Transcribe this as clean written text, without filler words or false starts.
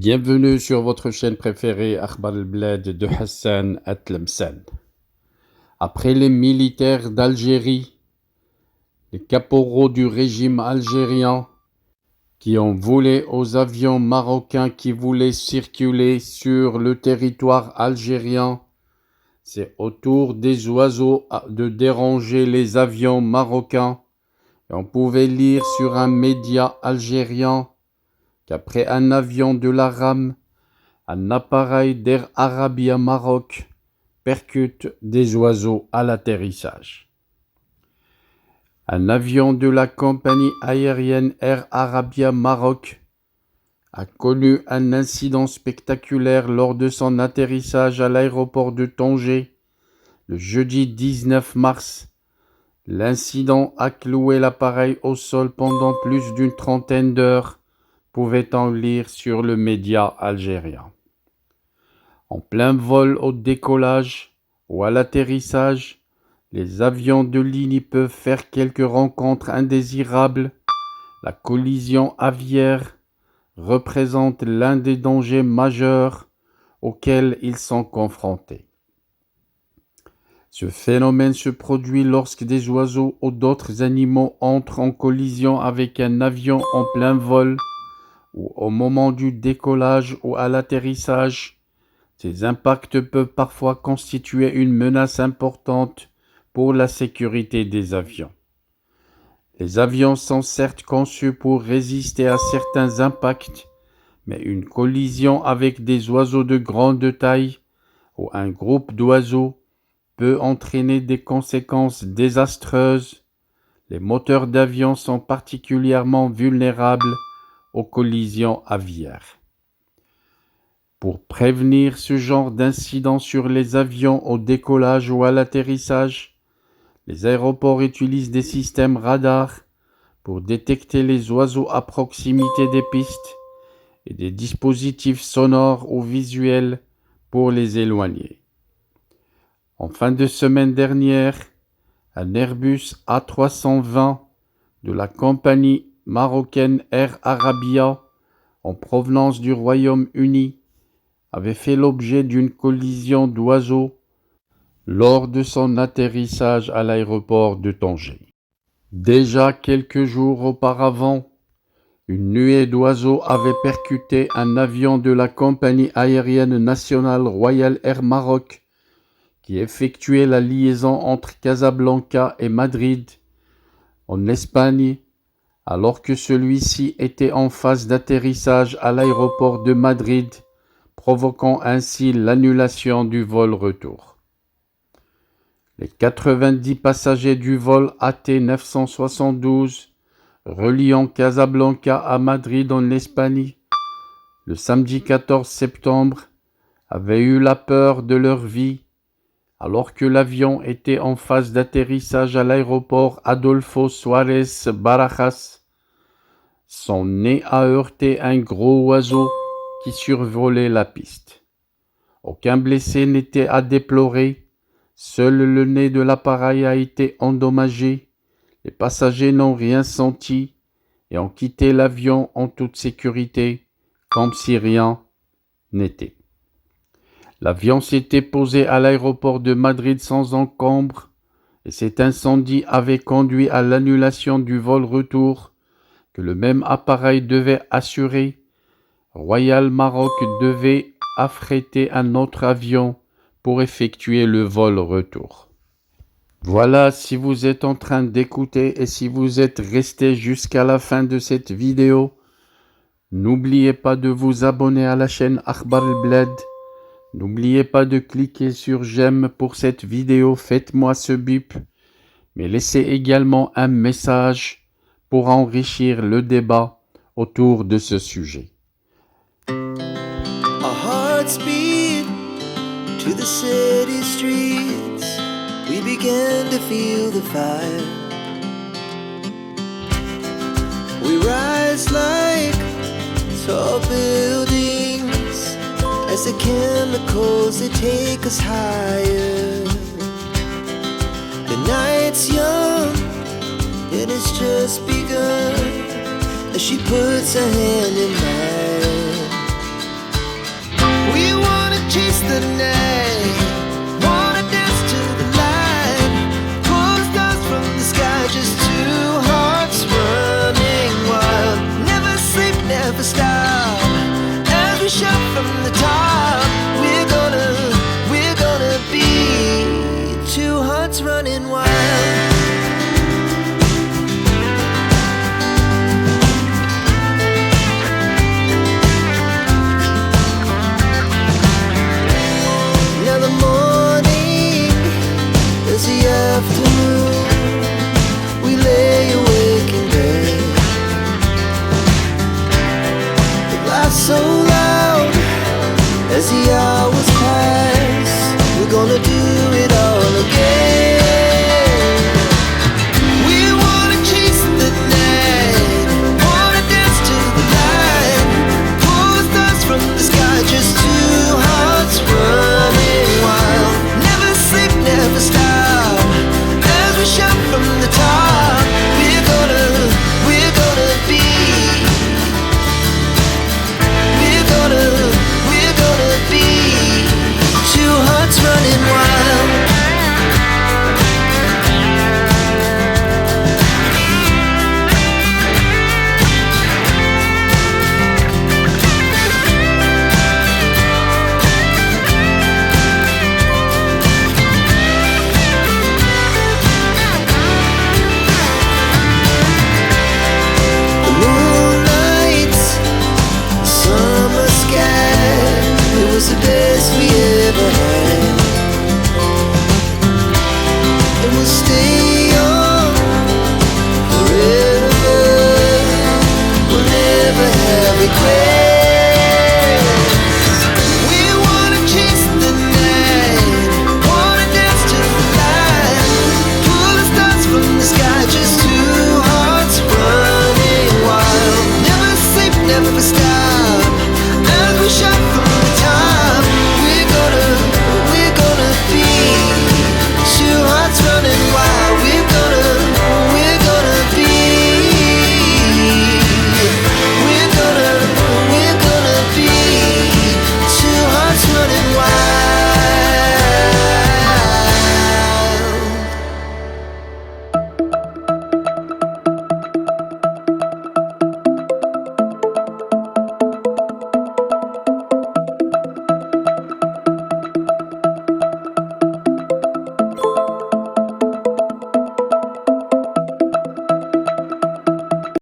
Bienvenue sur votre chaîne préférée Akhbar al-Bled de Hassan Atlemsen. Après les militaires d'Algérie, les caporaux du régime algérien qui ont volé aux avions marocains qui voulaient circuler sur le territoire algérien, c'est au tour des oiseaux de déranger les avions marocains. Et on pouvait lire sur un média algérien qu'après un avion de la RAM, un appareil d'Air Arabia Maroc percute des oiseaux à l'atterrissage. Un avion de la compagnie aérienne Air Arabia Maroc a connu un incident spectaculaire lors de son atterrissage à l'aéroport de Tanger le jeudi 19 mars. L'incident a cloué l'appareil au sol pendant plus d'une trentaine d'heures, pouvait-on lire sur le média algérien. En plein vol au décollage ou à l'atterrissage, les avions de ligne peuvent faire quelques rencontres indésirables. La collision aviaire représente l'un des dangers majeurs auxquels ils sont confrontés. Ce phénomène se produit lorsque des oiseaux ou d'autres animaux entrent en collision avec un avion en plein vol ou au moment du décollage ou à l'atterrissage. Ces impacts peuvent parfois constituer une menace importante pour la sécurité des avions. Les avions sont certes conçus pour résister à certains impacts, mais une collision avec des oiseaux de grande taille ou un groupe d'oiseaux peut entraîner des conséquences désastreuses. Les moteurs d'avion sont particulièrement vulnérables aux collisions aviaires. Pour prévenir ce genre d'incidents sur les avions au décollage ou à l'atterrissage, les aéroports utilisent des systèmes radars pour détecter les oiseaux à proximité des pistes et des dispositifs sonores ou visuels pour les éloigner. En fin de semaine dernière, un Airbus A320 de la compagnie marocaine Air Arabia en provenance du Royaume-Uni avait fait l'objet d'une collision d'oiseaux lors de son atterrissage à l'aéroport de Tanger. Déjà quelques jours auparavant, une nuée d'oiseaux avait percuté un avion de la compagnie aérienne nationale Royal Air Maroc qui effectuait la liaison entre Casablanca et Madrid, en Espagne, alors que celui-ci était en phase d'atterrissage à l'aéroport de Madrid, provoquant ainsi l'annulation du vol retour. Les 90 passagers du vol AT972 reliant Casablanca à Madrid en Espagne, le samedi 14 septembre, avaient eu la peur de leur vie alors que l'avion était en phase d'atterrissage à l'aéroport Adolfo Suárez Barajas. Son nez a heurté un gros oiseau qui survolait la piste. Aucun blessé n'était à déplorer, seul le nez de l'appareil a été endommagé. Les passagers n'ont rien senti et ont quitté l'avion en toute sécurité, comme si rien n'était. L'avion s'était posé à l'aéroport de Madrid sans encombre et cet incendie avait conduit à l'annulation du vol retour que le même appareil devait assurer. Royal Maroc devait affréter un autre avion pour effectuer le vol retour. Voilà, si vous êtes en train d'écouter et si vous êtes resté jusqu'à la fin de cette vidéo, n'oubliez pas de vous abonner à la chaîne Akhbar al-Bled. N'oubliez pas de cliquer sur j'aime pour cette vidéo, faites-moi ce bip, mais laissez également un message pour enrichir le débat autour de ce sujet. Our hearts beat to the city streets. We began to feel the fire. We rise like tall buildings as the chemicals, they take us higher. The night's young, and it's just begun as she puts her hand in mine. chase the night, wanna dance to the light, pull stars from the sky, just two hearts running wild. Never sleep, never stop, as we shout from the top. We're gonna be two hearts running wild. Afternoon, we lay awake in bed. The laughs so loud as the hours pass. We're gonna do it all again. We wanna chase the night, wanna dance to the light, pull stars from the sky, just two hearts running wild. Never sleep, never stop, shout from the top. We're gonna be, we're gonna be two hearts running wild. The best we ever had, and we'll stay